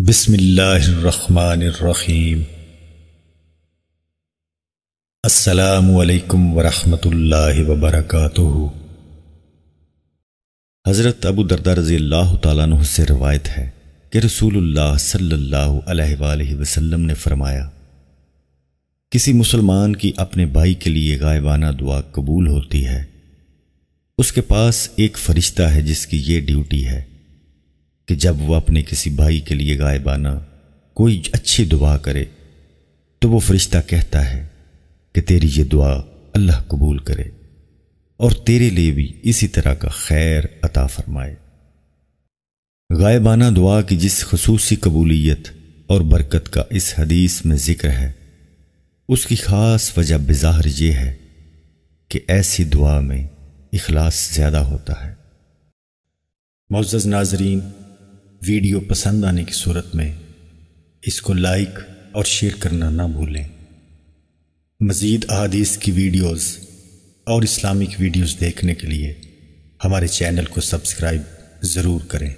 بسم اللہ الرحمن الرحیم۔ السلام علیکم ورحمۃ اللہ وبرکاتہ۔ حضرت ابو درداء رضی اللہ تعالیٰ عنہ سے روایت ہے کہ رسول اللہ صلی اللہ علیہ وآلہ وسلم نے فرمایا، کسی مسلمان کی اپنے بھائی کے لیے غائبانہ دعا قبول ہوتی ہے، اس کے پاس ایک فرشتہ ہے جس کی یہ ڈیوٹی ہے کہ جب وہ اپنے کسی بھائی کے لیے غائبانہ کوئی اچھی دعا کرے تو وہ فرشتہ کہتا ہے کہ تیری یہ دعا اللہ قبول کرے اور تیرے لیے بھی اسی طرح کا خیر عطا فرمائے۔ غائبانہ دعا کی جس خصوصی قبولیت اور برکت کا اس حدیث میں ذکر ہے، اس کی خاص وجہ بظاہر یہ ہے کہ ایسی دعا میں اخلاص زیادہ ہوتا ہے۔ معزز ناظرین، ویڈیو پسند آنے کی صورت میں اس کو لائک اور شیئر کرنا نہ بھولیں۔ مزید احادیث کی ویڈیوز اور اسلامک ویڈیوز دیکھنے کے لیے ہمارے چینل کو سبسکرائب ضرور کریں۔